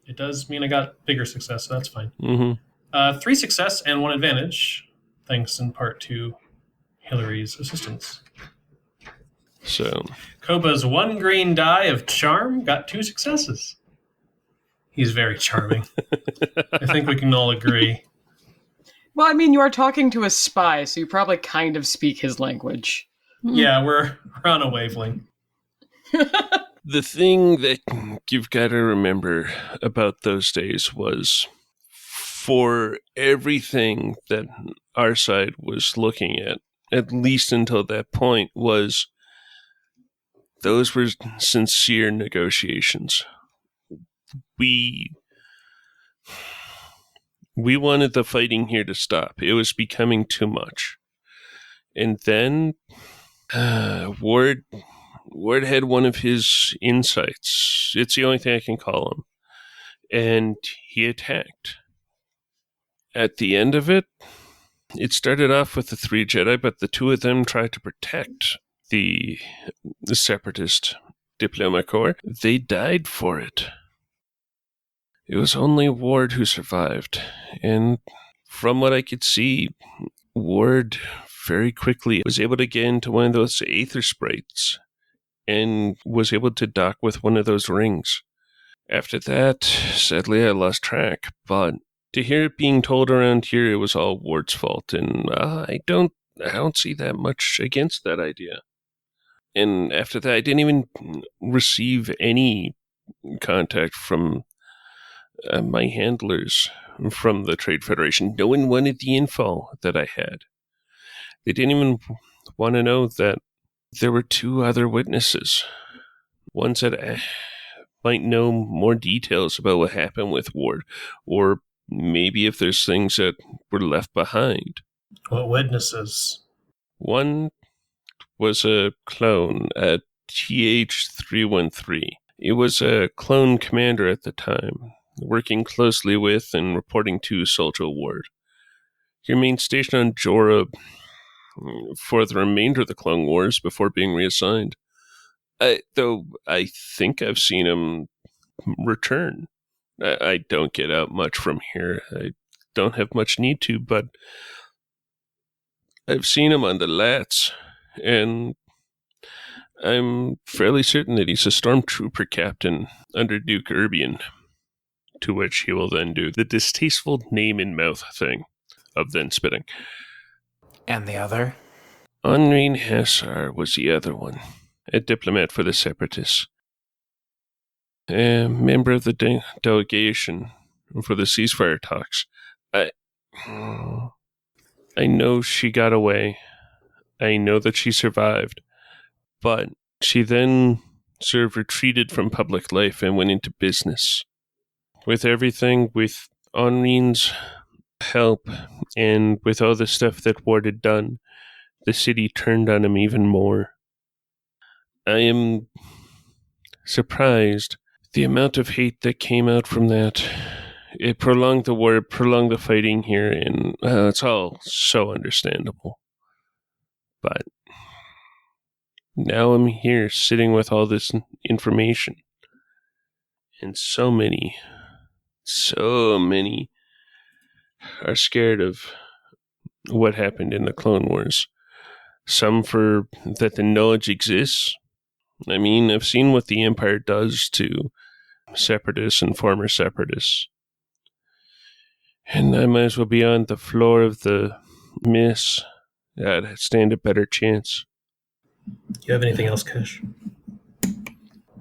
it does mean I got bigger success, so that's fine. Mm-hmm. 3 success and 1 advantage, thanks in part to Hillary's assistance. So Koba's 1 green die of charm got 2 successes. He's very charming. I think we can all agree. Well, I mean, you are talking to a spy, so you probably kind of speak his language. Yeah, we're on a wavelength. The thing that you've got to remember about those days was for everything that our side was looking at least until that point, was those were sincere negotiations. We wanted the fighting here to stop. It was becoming too much. And then Ward had one of his insights. It's the only thing I can call him. And he attacked. At the end of it, it started off with the 3 Jedi, but the 2 of them tried to protect the Separatist Diploma Corps. They died for it. It was only Ward who survived. And from what I could see, Ward very quickly was able to get into one of those Aether Sprites and was able to dock with one of those rings. After that, sadly, I lost track, but to hear it being told around here it was all Ward's fault, and I don't see that much against that idea. And after that, I didn't even receive any contact from my handlers from the Trade Federation. No one wanted the info that I had. They didn't even want to know that there were 2 other witnesses. One said might know more details about what happened with Ward, or maybe if there's things that were left behind. What witnesses? One was a clone at TH-313. It was a clone commander at the time, working closely with and reporting to Soldier Ward. He remained stationed on Jorah for the remainder of the Clone Wars before being reassigned. Though I think I've seen him return. I don't get out much from here. I don't have much need to, but I've seen him on the Lats, and I'm fairly certain that he's a stormtrooper captain under Duke Urbian, to which he will then do the distasteful name-in-mouth thing of then spitting. And the other? Henri Hassar was the other one, a diplomat for the Separatists. A member of the delegation for the ceasefire talks. I know she got away. I know that she survived. But she then sort of retreated from public life and went into business. With everything, with Henri's help, and with all the stuff that Ward had done, the city turned on him even more. I am surprised the amount of hate that came out from that. It prolonged the war, prolonged the fighting here, and it's all so understandable. But now I'm here sitting with all this information. And so many are scared of what happened in the Clone Wars. Some for that the knowledge exists. I mean, I've seen what the Empire does to Separatists and former Separatists. And I might as well be on the floor of the Miss. I'd stand a better chance. Do you have anything else, Kush?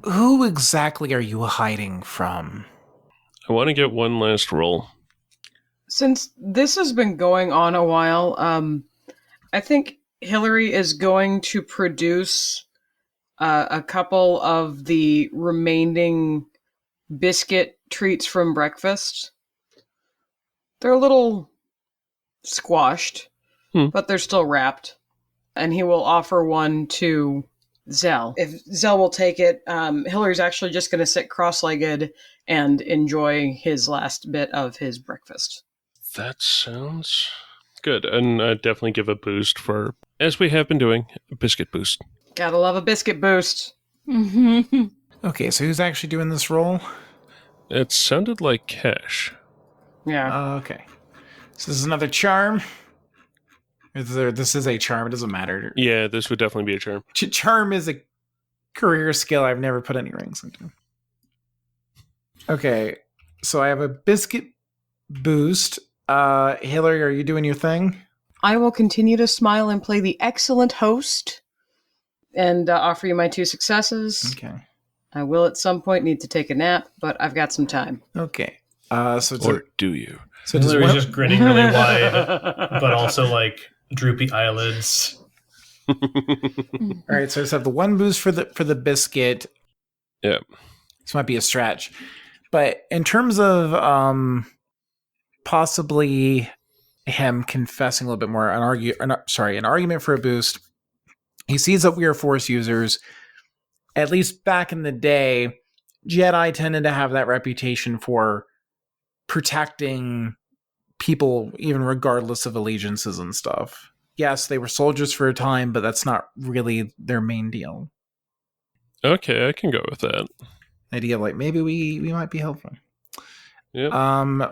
Who exactly are you hiding from? I want to get one last roll. Since this has been going on a while, I think Hillary is going to produce a couple of the remaining biscuit treats from breakfast. They're a little squashed, but they're still wrapped. And he will offer one to Zell. If Zell will take it, Hillary's actually just going to sit cross-legged and enjoy his last bit of his breakfast. That sounds good. And I'd definitely give a boost for, as we have been doing, a biscuit boost. Gotta love a biscuit boost. Okay, so who's actually doing this role? It sounded like Cash. Yeah. Okay. So this is another charm? This is a charm, it doesn't matter. Yeah, this would definitely be a charm. Charm is a career skill I've never put any rings into. Okay. So I have a biscuit boost. Hillary, are you doing your thing? I will continue to smile and play the excellent host and offer you my 2 successes. Okay. I will at some point need to take a nap, but I've got some time. Okay. So it's Or do you? so does Hillary's one, just grinning really wide, but also like droopy eyelids. all right. So I just have the 1 boost for the biscuit. Yeah. This might be a stretch, but in terms of possibly him confessing a little bit more, an argument for a boost. He sees that we are Force users. At least back in the day, Jedi tended to have that reputation for protecting people, even regardless of allegiances and stuff. Yes, they were soldiers for a time, but that's not really their main deal. Okay, I can go with that. Idea of like maybe we might be helpful. Yep.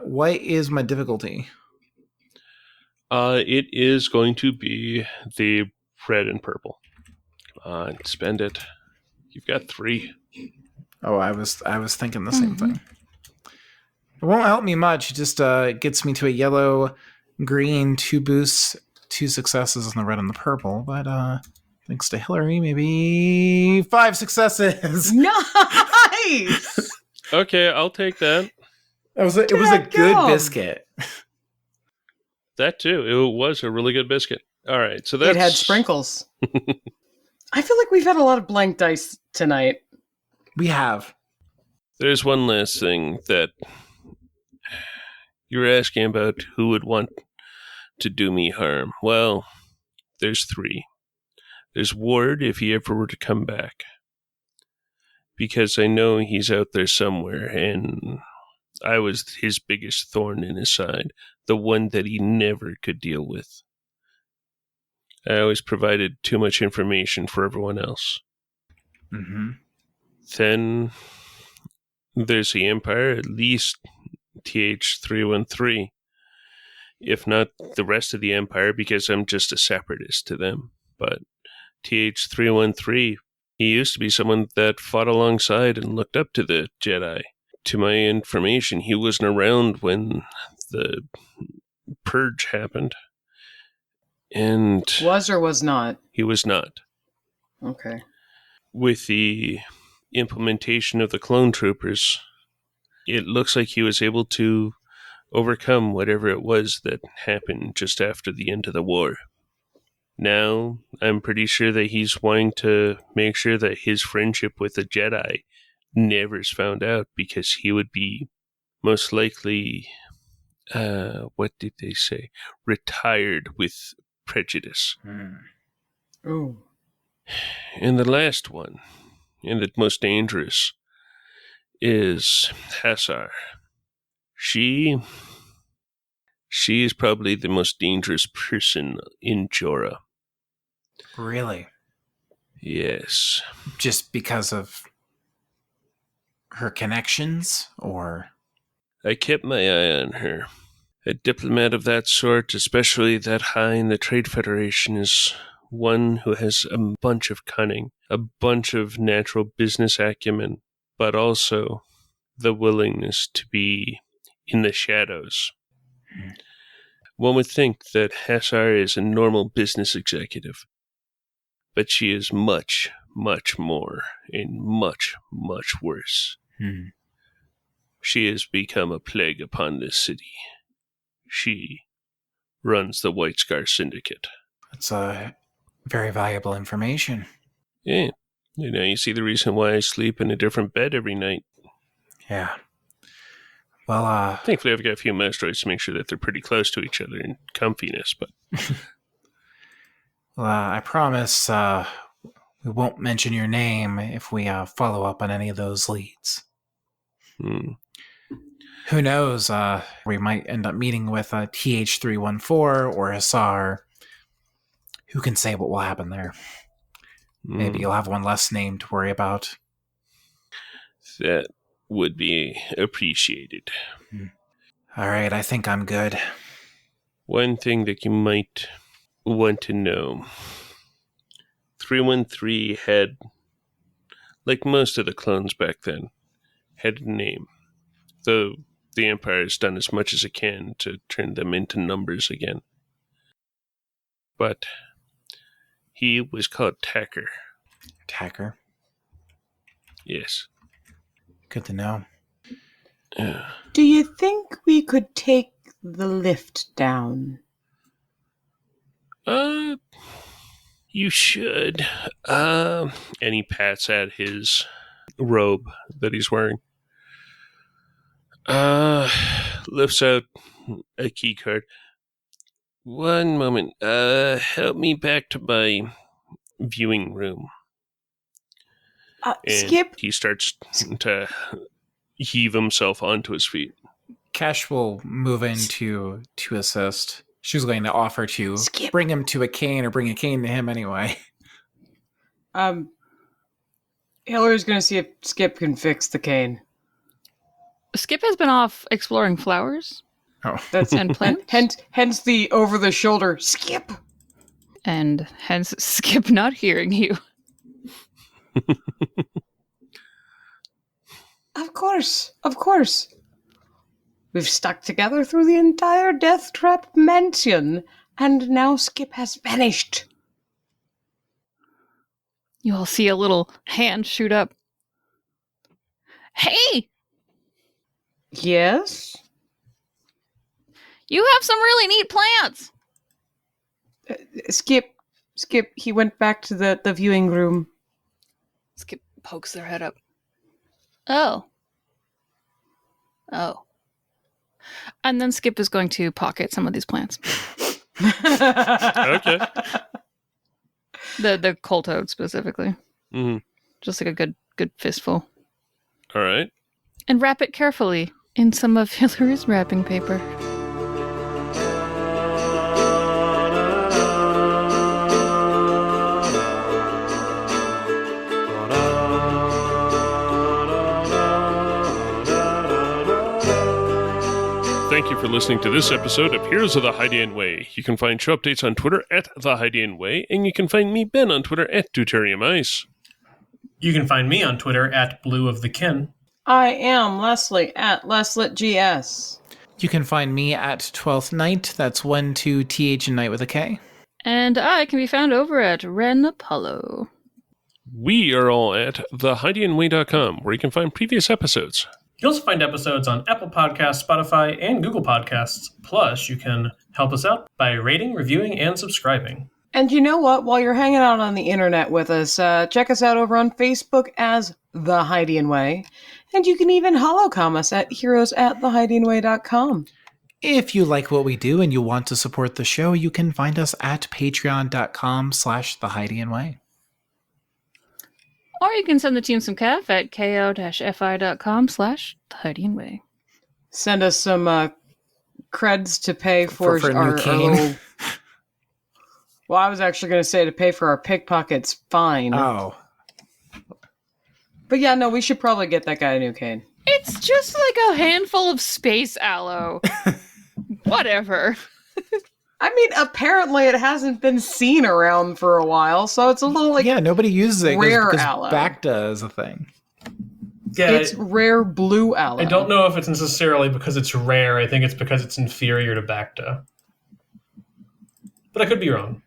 What is my difficulty? It is going to be the red and purple. Come on, spend it. You've got 3. Oh, I was thinking the same thing. It won't help me much. It just gets me to a yellow, green, 2 boosts, 2 successes on the red and the purple. But thanks to Hillary, maybe 5 successes. Nice! Okay, I'll take that. It was a good biscuit. That too. It was a really good biscuit. All right, so that's... It had sprinkles. I feel like we've had a lot of blank dice tonight. We have. There's one last thing that you were asking about who would want to do me harm. Well, there's 3. There's Ward, if he ever were to come back. Because I know he's out there somewhere, and I was his biggest thorn in his side. The one that he never could deal with. I always provided too much information for everyone else. Mm-hmm. Then there's the Empire, at least TH313. If not the rest of the Empire, because I'm just a separatist to them. But TH313, he used to be someone that fought alongside and looked up to the Jedi. To my information, he wasn't around when the Purge happened. And Was or was not? he was not. Okay. With the implementation of the clone troopers, it looks like he was able to overcome whatever it was that happened just after the end of the war. Now, I'm pretty sure that he's wanting to make sure that his friendship with the Jedi never is found out, because he would be most likely, what did they say? Retired with prejudice. Ooh. And the last one, and the most dangerous, is Hassar. She is probably the most dangerous person in Jorah. Really? Yes. Just because of her connections, or? I kept my eye on her. A diplomat of that sort, especially that high in the Trade Federation, is one who has a bunch of cunning, a bunch of natural business acumen, but also the willingness to be in the shadows. One would think that Hassar is a normal business executive, but she is much, much more and much, much worse. She has become a plague upon this city. She runs the White Scar Syndicate. That's very valuable information. Yeah. You see the reason why I sleep in a different bed every night. Yeah. Well, thankfully I've got a few asteroids to make sure that they're pretty close to each other in comfiness, but... well, I promise we won't mention your name if we follow up on any of those leads. Who knows? We might end up meeting with TH314 or Hassar. Who can say what will happen there? Maybe you'll have one less name to worry about. That would be appreciated. All right, I think I'm good. One thing that you might want to know. 313 had, like most of the clones back then, had a name. The the Empire has done as much as it can to turn them into numbers again. But he was called Tacker. Tacker. Yes. Good to know. Do you think we could take the lift down? You should. And he pats at his robe that he's wearing. Lifts out a key card. One moment. Help me back to my viewing room. And Skip. he starts to heave himself onto his feet. Cash will move in to assist. She's going to offer to bring him to a cane or bring a cane to him anyway. Hillary's going to see if Skip can fix the cane. Skip has been off exploring flowers. Oh. That's and plants. Hence the over-the-shoulder Skip. And hence Skip not hearing you. Of course. We've stuck together through the entire Death Trap mansion, and now Skip has vanished. You all see a little hand shoot up. Hey! Yes? You have some really neat plants! Skip, he went back to the viewing room. Skip pokes their head up. Oh. And then Skip is going to pocket some of these plants. Okay. The coal toad specifically. Mm-hmm. Just like a good fistful. All right. And wrap it carefully in some of Hillary's wrapping paper. Thank you for listening to this episode of Heroes of the Hydian Way. You can find show updates on Twitter at The Hydian Way, and you can find me, Ben, on Twitter at Deuterium Ice. You can find me on Twitter at Blue of the Kin. I am Leslie at LesletGS. You can find me at 12th Night. That's 12th and Night with a K. And I can be found over at Ren Apollo. We are all at thehydianway.com, where you can find previous episodes. You'll also find episodes on Apple Podcasts, Spotify, and Google Podcasts. Plus, you can help us out by rating, reviewing, and subscribing. And you know what? While you're hanging out on the internet with us, check us out over on Facebook as The Hydian Way. And you can even holocom us at heroes@thehydianway.com. If you like what we do and you want to support the show, you can find us at patreon.com/thehydianway. Or you can send the team some caff at ko-fi.com/thehydianway. Send us some creds to pay for a new our cane. little... Well, I was actually going to say to pay for our pickpockets fine. Oh. But yeah, no, we should probably get that guy a new cane. It's just like a handful of space aloe. Whatever. I mean, apparently it hasn't been seen around for a while, so it's a little like... Yeah, nobody uses it rare because aloe. Bacta is a thing. Yeah, It's rare blue aloe. I don't know if it's necessarily because it's rare. I think it's because it's inferior to Bacta. But I could be wrong.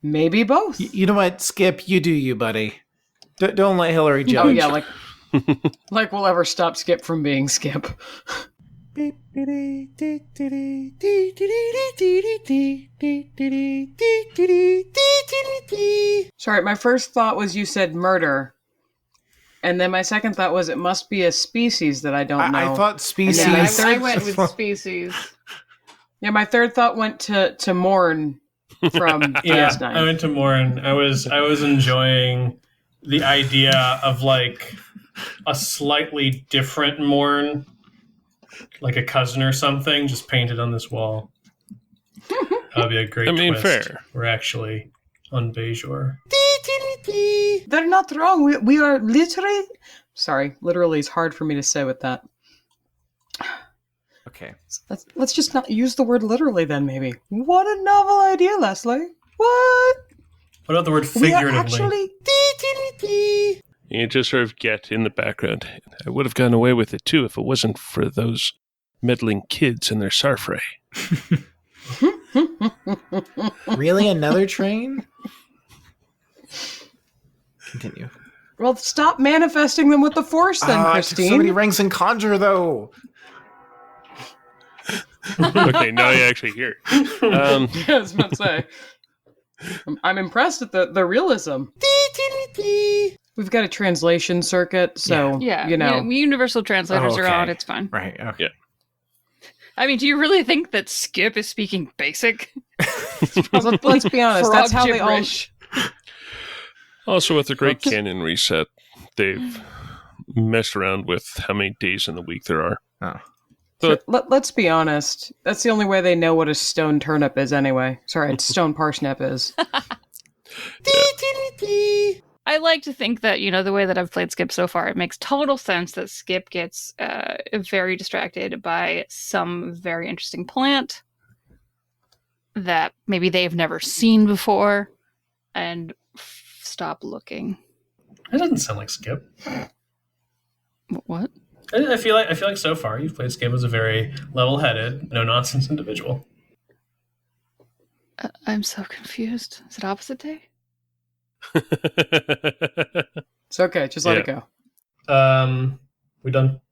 Maybe both. You know what, Skip? You do you, buddy. Don't let Hillary judge. Oh yeah, like we'll ever stop Skip from being Skip. Sorry, my first thought was you said murder. And then my second thought was it must be a species that I don't know. I thought species. Yeah, I went with species. Yeah, my third thought went to Morn from DS9. I went to Morin. I was enjoying the idea of like a slightly different Morn, like a cousin or something, just painted on this wall. That'd be a great twist. Fair. We're actually on Bejor. They're not wrong. We are literally... Sorry, literally is hard for me to say with that. Okay. Let's just not use the word literally then, maybe. What a novel idea, Leslie. What? What about the word We are figuratively? actually... You just sort of get in the background. I would have gone away with it too if it wasn't for those meddling kids and their sarfray. Really? Another train? Continue. Well, stop manifesting them with the Force then, I took Christine. so many ranks in Conjure, though. Okay, now you actually hear it. Yeah, I was about to say. I'm impressed at the realism. We've got a translation circuit, so, Yeah, you know. universal translators are on. It's fine. Right, okay. Yeah. I mean, do you really think that Skip is speaking basic? Let's be honest, that's how they all... gibberish. Also, with the Great Canon reset, they've messed around with how many days in the week there are. Oh. But Let's be honest. That's the only way they know what a stone turnip is anyway. Sorry, it's stone parsnip is. I like to think that, the way that I've played Skip so far, it makes total sense that Skip gets very distracted by some very interesting plant that maybe they've never seen before and stop looking. It doesn't sound like Skip. What? I feel like so far you've played Skip as a very level-headed, no-nonsense individual. I'm so confused. Is it opposite day? It's okay, just let it go. We done?